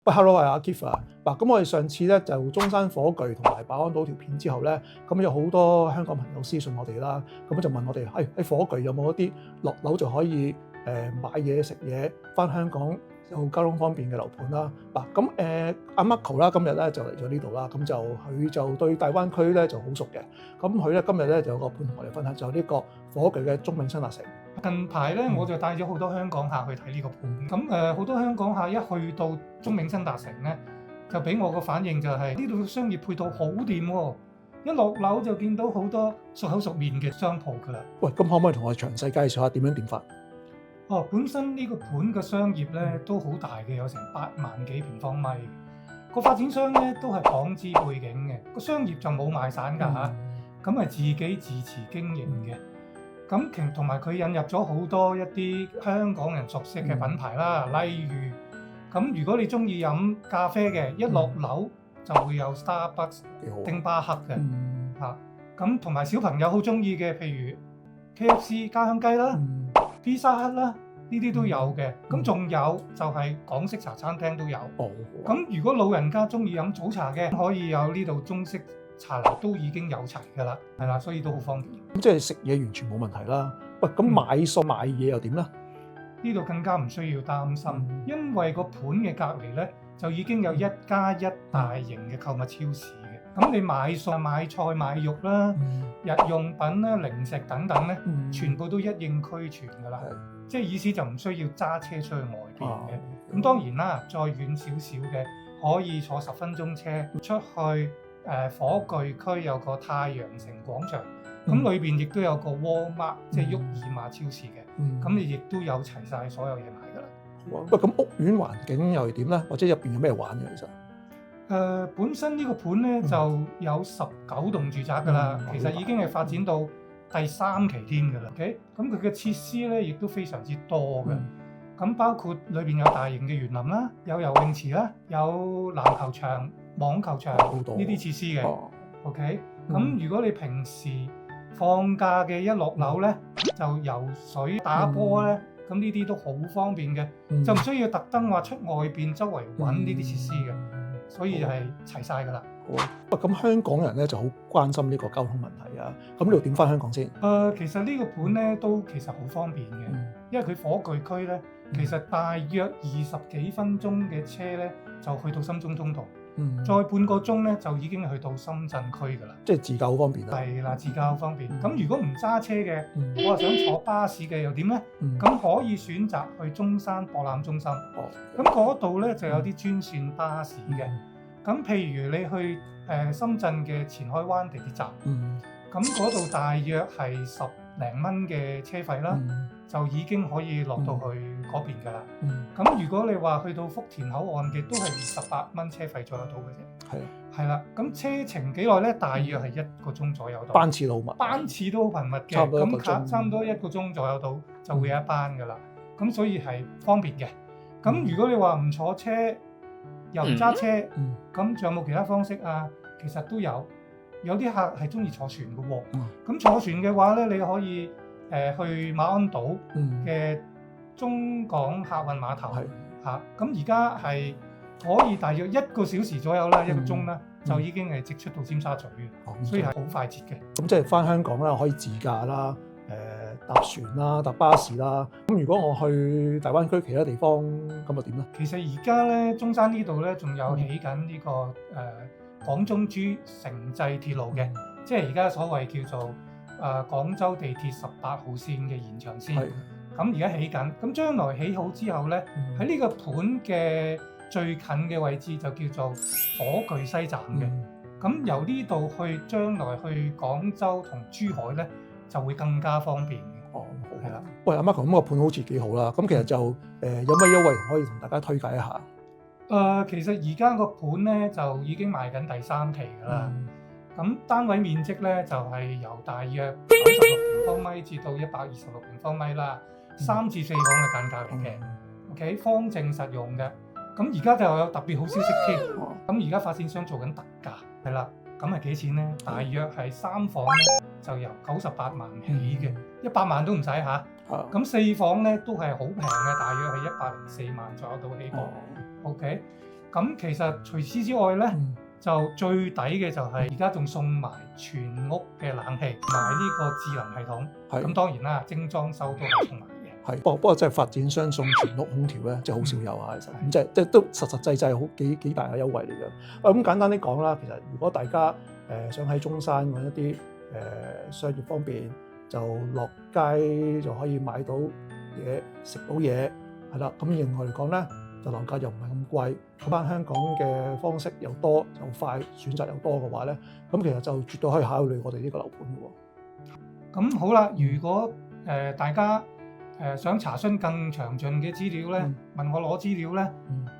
喂，hello，係阿 Keith 啊。嗱，咁我哋上次咧就中山火炬同埋馬鞍島條片之後咧，咁有好多香港朋友私信我哋啦，咁就問我哋，喺火炬有冇一啲落樓就可以買嘢食嘢，翻香港有交通方便嘅樓盤啦。嗱，咁阿 Marco 啦，今日咧就嚟咗呢度啦，咁就佢就對大灣區咧就好熟嘅，咁佢咧今日咧就有個盤同我哋分享，就係呢個火炬嘅中永新達城。近排咧，我就帶咗好多香港客去睇呢個盤。咁好多香港客一去到中永新達城咧，就俾我個反應就係呢度商業配套好掂喎，一落樓就見到好多熟口熟面嘅商鋪㗎啦。喂，咁可唔可以同我哋詳細介紹下點樣掂法？本身呢個盤嘅商業咧都好大嘅，有成8萬幾平方米。個發展商咧都係港資背景嘅，個商業就冇賣散㗎嚇，咁係自己自持經營嘅。咁同埋佢引入咗好多一啲香港人熟悉嘅品牌啦，例如咁如果你中意飲咖啡嘅，一落樓就會有 Starbucks、丁巴克嘅嚇。咁同埋小朋友好中意嘅，譬如 KFC 家鄉雞啦、Pizza Hut 啦，呢啲都有嘅。咁仲有就係港式茶餐廳都有。咁如果老人家中意飲早茶嘅，可以有呢度中式茶樓都已經有齊㗎啦，係啦，所以都好方便。咁即係食嘢完全冇問題啦。喂，咁買餸買嘢又點咧？呢度更加唔需要擔心，因為個盤嘅隔離咧就已經有1+1大型嘅購物超市嘅。咁你買餸、買菜、買肉啦、日用品啦、零食等等咧，全部都一應俱全㗎啦。即係意思就唔需要揸車出去外邊嘅。咁當然啦，再遠少少嘅可以坐10分鐘車出去。火炬區有個太陽城廣場，咁裏邊亦都有個 Walmart，即係沃爾瑪超市嘅，咁你亦都有齊晒所有嘢買㗎啦。喂，咁屋苑環境又係點咧？或者入邊有咩玩嘅其實？本身呢個盤咧就有19棟住宅㗎啦，其實已經係發展到第3期添㗎啦。OK，咁佢嘅設施咧亦都非常之多嘅，咁包括裏邊有大型嘅園林啦，有游泳池啦，有籃球場、網球場呢啲設施嘅。OK，咁如果你平時放假嘅一落樓咧，就游水打波咧，咁呢啲都好方便嘅，就唔需要特登話出外邊周圍揾呢啲設施嘅，所以就係齊晒㗎啦。好，咁香港人咧就好關心呢個交通問題啊。咁呢度點翻香港先？其實呢個盤咧都其實好方便嘅，因為佢火炬區咧，其實大約20幾分鐘嘅車咧就去到深中通道。再半個鐘咧就已經去到深圳區㗎啦，即係自駕好方便啦。係啦，自駕好方便。咁如果唔揸車嘅，我係想坐巴士嘅又點咧？咁可以選擇去中山博覽中心。咁嗰度咧就有啲專線巴士嘅。咁譬如你去深圳嘅前海灣地鐵站，咁嗰度大約係10零蚊嘅車費啦，就已經可以落到去嗰邊㗎啦。咁如果你話去到福田口岸嘅，都係28蚊車費左右到嘅啫。係啦，咁車程幾耐咧？大約係1個鐘左右到。班次好密，班次都好頻密嘅，咁差唔多1個鐘左右到就會有一班㗎啦。咁所以係方便嘅。咁如果你話唔坐車又唔揸車，咁仲有冇其他方式啊？其實都有。有啲客係中意坐船嘅喎，咁坐船嘅話咧，你可以去馬鞍島嘅中港客運碼頭嚇，咁而家係可以大約1個小時左右啦，1個鐘啦，就已經係直出到尖沙咀嘅，所以係好快捷嘅。咁即係翻香港啦，可以自駕啦，搭船啦，搭巴士啦。咁如果我去大灣區其他地方，咁又點咧？其實而家咧，中山呢度咧仲有起緊呢個廣中珠城際鐵路嘅，即係而家所謂叫做廣州地鐵18號線嘅延長線。咁而家起緊，咁將來起好之後咧，喺呢個盤嘅最近嘅位置就叫做火炬西站嘅。咁由呢度去將來去廣州同珠海咧，就會更加方便嘅。係啦。喂，阿 Marco，咁個盤好似幾好啦。咁其實就有咩優惠可以同大家推介一下？其實而家個盤咧就已經賣緊第3期㗎啦。咁單位面積咧就係由大約96平方米至到126平方米啦，3至4房嘅間隔嚟嘅。OK， 方正實用嘅。咁而家就有特別好消息添。咁而家發展商做緊特價，係啦。咁係幾錢咧？大約係3房咧就由98萬起嘅，100萬都唔使嚇。咁4房咧都係好平嘅，大約係104萬左右到起步。OK，咁其實除此之外咧，嗯就最抵嘅就係而家仲送埋全屋嘅冷氣同埋呢個智能系統。係咁當然啦，精裝修都係送埋嘅。係，不過即係發展商送全屋空調咧，即係好少有啊，其實咁即係都實際好幾大嘅優惠嚟嘅。咁簡單啲講啦，其實如果大家想喺中山揾一啲商業方面，就落街就可以買到嘢食到嘢，係啦。咁另外嚟講咧，就樓價又唔係咁貴，咁翻香港嘅方式又多又快，選擇又多嘅話咧，咁其實就絕對可以考慮我哋呢個樓盤嘅喎。咁好啦，如果大家想查詢更詳盡嘅資料咧，問我攞資料咧，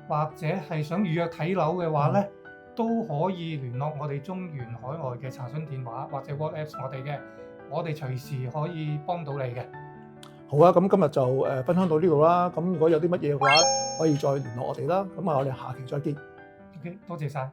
或者係想預約睇樓嘅話咧，都可以聯絡我哋中原海外嘅查詢電話或者 WhatsApp 我哋嘅，我哋隨時可以幫到你嘅。好啊，咁今日就分享到呢度啦。咁如果有啲乜嘢嘅話，可以再聯絡我哋啦。咁啊，我哋下期再見。OK，多謝晒。